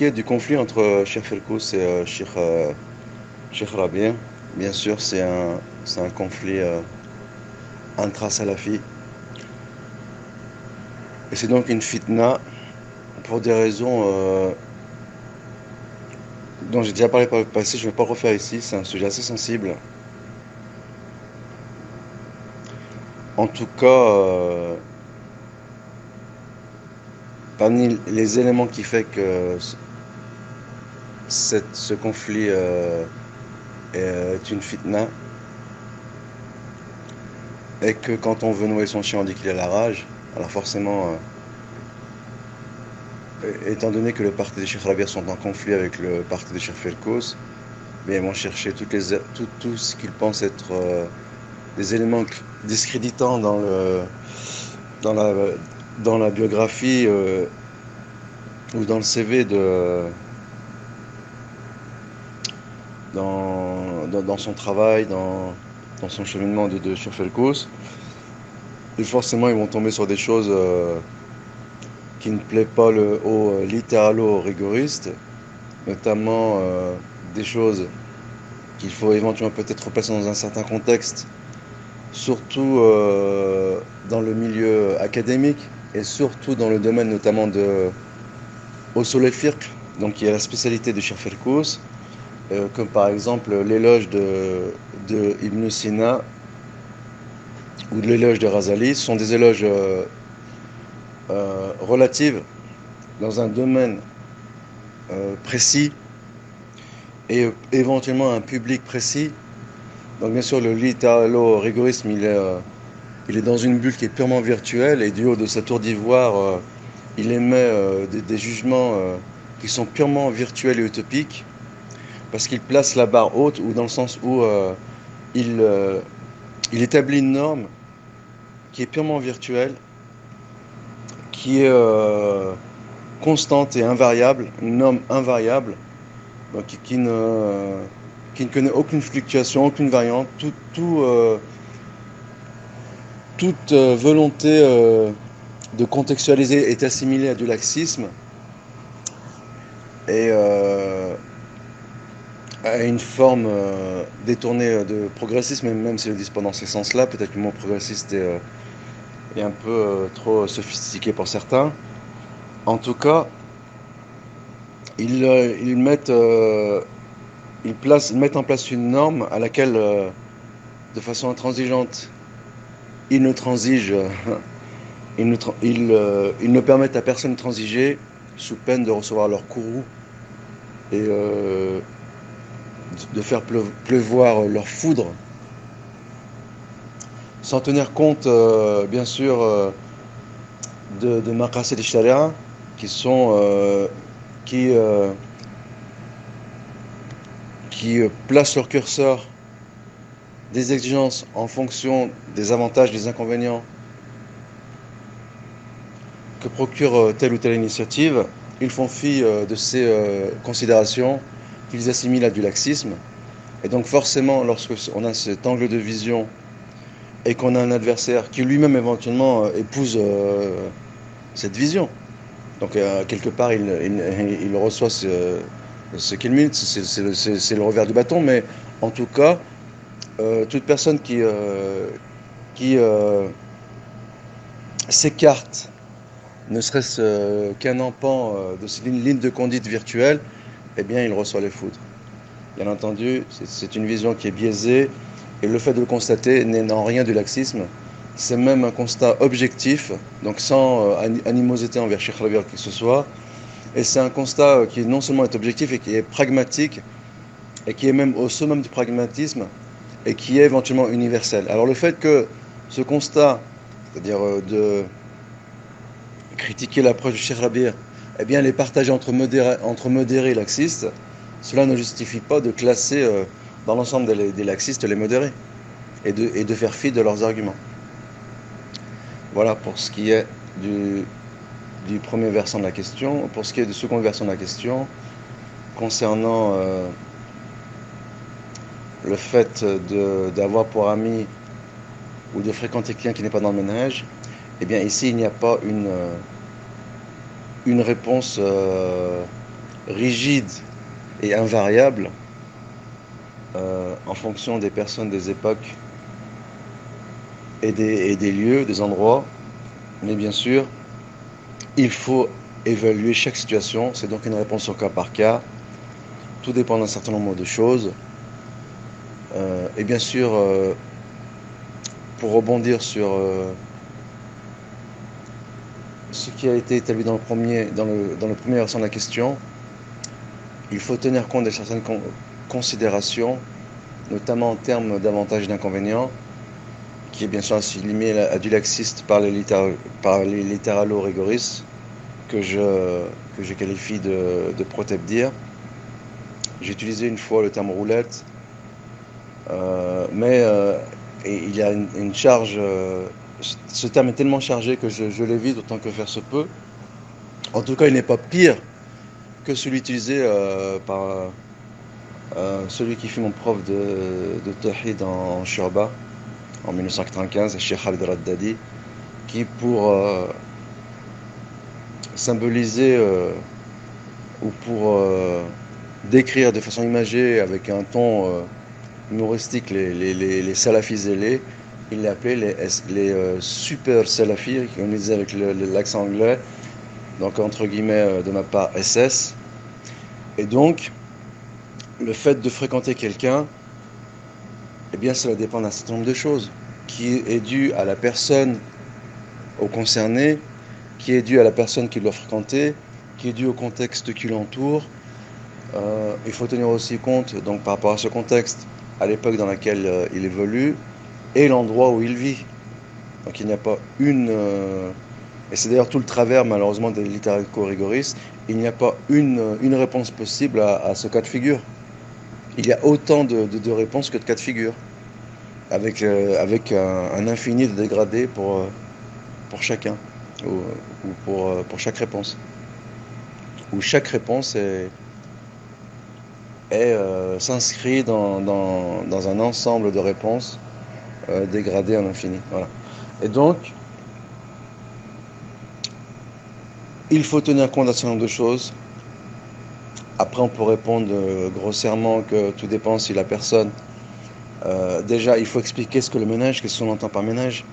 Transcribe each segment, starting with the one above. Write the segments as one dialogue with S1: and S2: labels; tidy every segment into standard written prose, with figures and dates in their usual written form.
S1: qui est du conflit entre Cheikh Felkous et Cheikh Rabi, bien sûr, c'est un conflit intra-salafi. Et c'est donc une fitna pour des raisons dont j'ai déjà parlé par le passé, je ne vais pas le refaire ici, c'est un sujet assez sensible. En tout cas, parmi les éléments qui fait que ce conflit est une fitna, et que quand on veut nouer son chien, on dit qu'il a la rage. Alors forcément, étant donné que le parti des Cheikh Rabia sont en conflit avec le parti des Cheikh Felkous, mais ils vont chercher tout ce qu'ils pensent être des éléments discréditants dans la, dans la biographie ou dans le CV dans son travail, dans son cheminement de Cheikh Felkous. Et forcément, ils vont tomber sur des choses qui ne plaît pas aux littéralo-rigoristes, notamment des choses qu'il faut éventuellement peut-être replacer dans un certain contexte, surtout dans le milieu académique et surtout dans le domaine notamment de Usul al-Fiqh, donc qui est la spécialité de Cheikh Felkous, comme par exemple l'éloge de Ibn Sina ou de l'éloge de Razali. Ce sont des éloges relatives dans un domaine précis et éventuellement un public précis. Donc bien sûr le littéralo-rigorisme il est dans une bulle qui est purement virtuelle et du haut de sa tour d'ivoire il émet des jugements qui sont purement virtuels et utopiques parce qu'il place la barre haute ou dans le sens où il établit une norme qui est purement virtuelle, qui est constante et invariable, une norme invariable, donc qui ne connaît aucune fluctuation, aucune variante, toute volonté de contextualiser est assimilée à du laxisme et à une forme détournée de progressisme, même si je ne le dis pas dans ce sens-là, peut-être que le mot progressiste est un peu trop sophistiqué pour certains. En tout cas, ils mettent en place une norme à laquelle, de façon intransigeante, ils ne transigent, ils ne permettent à personne de transiger sous peine de recevoir leur courroux et de faire pleuvoir leur foudre, sans tenir compte, bien sûr, de maqasid et sharia, qui sont qui placent leur curseur des exigences en fonction des avantages, des inconvénients que procure telle ou telle initiative. Ils font fi de ces considérations qu'ils assimilent à du laxisme. Et donc forcément, lorsque on a cet angle de vision et qu'on a un adversaire qui lui-même éventuellement épouse cette vision, donc quelque part il reçoit ce qu'il milite, c'est le revers du bâton, mais en tout cas, toute personne qui s'écarte, ne serait-ce qu'un empan de cette ligne de conduite virtuelle, eh bien il reçoit les foudres. Bien entendu, c'est une vision qui est biaisée, et le fait de le constater n'est en rien du laxisme. C'est même un constat objectif, donc sans animosité envers Cheikh Rabi ou qui que ce soit. Et c'est un constat qui non seulement est objectif et qui est pragmatique, et qui est même au summum du pragmatisme, et qui est éventuellement universel. Alors le fait que ce constat, c'est-à-dire de critiquer l'approche du Cheikh Rabi, eh bien les partager entre modérés et laxistes, cela ne justifie pas de classer dans l'ensemble des laxistes les modérés et de faire fi de leurs arguments. Voilà pour ce qui est du premier versant de la question. Pour ce qui est du second versant de la question, concernant le fait d'avoir pour ami ou de fréquenter quelqu'un qui n'est pas dans le ménage, eh bien ici il n'y a pas une réponse rigide et invariable en fonction des personnes, des époques et des lieux, des endroits. Mais bien sûr, il faut évaluer chaque situation. C'est donc une réponse au cas par cas. Tout dépend d'un certain nombre de choses. Et bien sûr, pour rebondir sur ce qui a été établi dans le premier version de la question, il faut tenir compte de certaines considérations, notamment en termes d'avantages et d'inconvénients, qui est bien sûr assimilé à du laxiste par les littéralo-rigoristes, que je qualifie de protabdir. J'ai utilisé une fois le terme roulette, mais il y a une charge. Ce terme est tellement chargé que je l'évite autant que faire se peut. En tout cas, il n'est pas pire que celui utilisé par celui qui fut mon prof de Tawhid en Shurba en 1995, Cheikh Khalid Raddadi, qui pour symboliser ou pour décrire de façon imagée avec un ton humoristique les salafis zélés, il les appelait les super salafis, on disait avec l'accent anglais, donc entre guillemets de ma part SS. Et donc le fait de fréquenter quelqu'un, eh bien cela dépend d'un certain nombre de choses, qui est dû à la personne au concerné, qui est dû à la personne qui doit fréquenter, qui est dû au contexte qui l'entoure. Il faut tenir aussi compte, donc par rapport à ce contexte, à l'époque dans laquelle il évolue, et l'endroit où il vit. Donc il n'y a pas une... et c'est d'ailleurs tout le travers malheureusement des littéralo-rigoristes, il n'y a pas une réponse possible à ce cas de figure. Il y a autant de réponses que de cas de figure, avec un infini de dégradés pour chacun, ou pour chaque réponse. Où chaque réponse s'inscrit dans un ensemble de réponses dégradées en infini. Voilà. Et donc, il faut tenir compte d'un certain nombre de choses. Après, on peut répondre grossièrement que tout dépend si la personne... déjà, il faut expliquer ce que le ménage, qu'est-ce qu'on entend par ménage.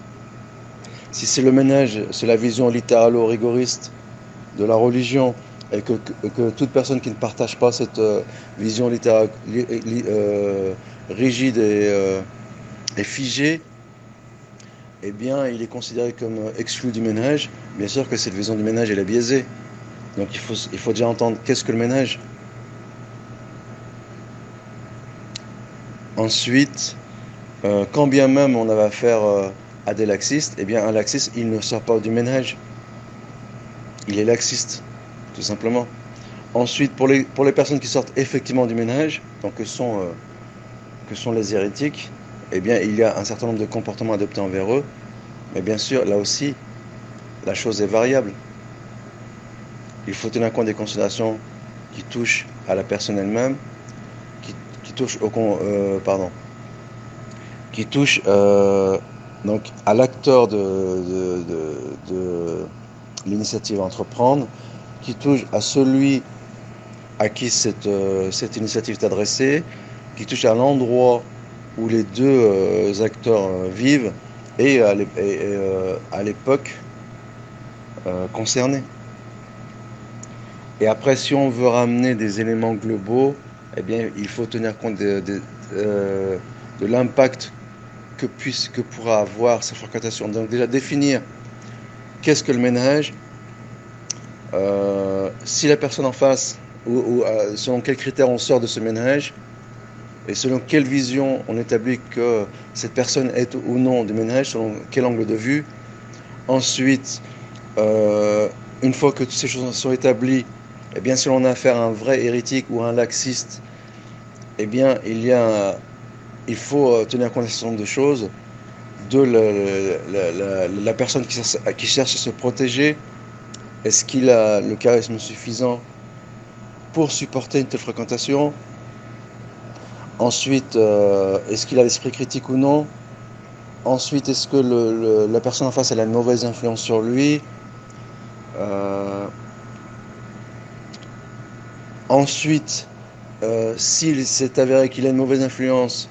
S1: Si c'est le ménage, c'est la vision littéralo-rigoriste de la religion, et que toute personne qui ne partage pas cette vision rigide et figée, eh bien, il est considéré comme exclu du ménage. Bien sûr que cette vision du ménage, elle est biaisée. Donc il faut déjà entendre qu'est-ce que le ménage. Ensuite, quand bien même on avait affaire à des laxistes, eh bien un laxiste, il ne sort pas du ménage. Il est laxiste, tout simplement. Ensuite, pour les personnes qui sortent effectivement du ménage, donc que sont les hérétiques, eh bien il y a un certain nombre de comportements adoptés envers eux. Mais bien sûr, là aussi, la chose est variable. Il faut tenir compte des considérations qui touchent à la personne elle-même, qui touchent qui touchent donc à l'acteur de l'initiative à entreprendre, qui touche à celui à qui cette initiative est adressée, qui touche à l'endroit où les deux acteurs vivent et à l'époque concernée. Et après, si on veut ramener des éléments globaux, eh bien, il faut tenir compte de l'impact que pourra avoir cette fréquentation. Donc déjà définir qu'est-ce que le ménage, si la personne en face, ou selon quels critères on sort de ce ménage, et selon quelle vision on établit que cette personne est ou non du ménage, selon quel angle de vue. Ensuite, une fois que toutes ces choses sont établies, eh bien, si l'on a affaire à un vrai hérétique ou à un laxiste, eh bien, il faut tenir compte d'un certain nombre de choses, de la personne qui cherche à se protéger. Est-ce qu'il a le charisme suffisant pour supporter une telle fréquentation? Ensuite, est-ce qu'il a l'esprit critique ou non? Ensuite, est-ce que la personne en face elle a une mauvaise influence sur lui? Ensuite, s'il s'est avéré qu'il a une mauvaise influence,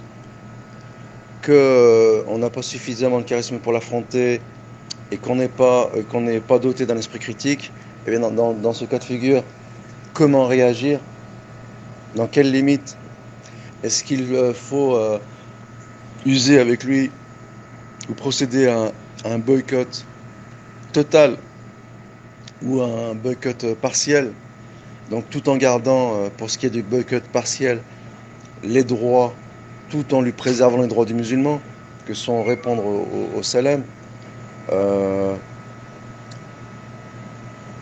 S1: qu'on n'a pas suffisamment de charisme pour l'affronter et qu'on n'est pas doté d'un esprit critique, et bien dans ce cas de figure, comment réagir? Dans quelles limites? Est-ce qu'il faut user avec lui ou procéder à un boycott total ou à un boycott partiel? Donc tout en gardant, pour ce qui est du boycott partiel, les droits, tout en lui préservant les droits du musulman, que sont répondre au salam,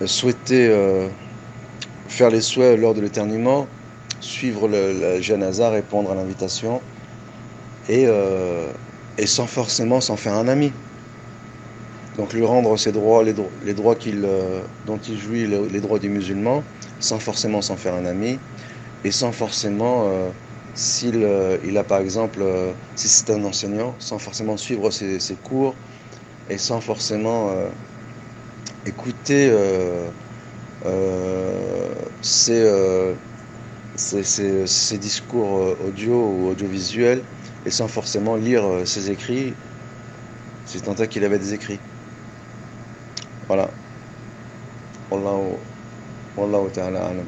S1: souhaiter faire les souhaits lors de l'éternuement, suivre la janaza, répondre à l'invitation, et sans forcément s'en faire un ami. Donc lui rendre ses droits, les droits dont il jouit, les droits du musulman, sans forcément s'en faire un ami, et sans forcément, s'il a par exemple, si c'est un enseignant, sans forcément suivre ses cours, et sans forcément écouter ses discours audio ou audiovisuels, et sans forcément lire ses écrits, si tant est qu'il avait des écrits. Voilà. Wallahu ta'ala alam.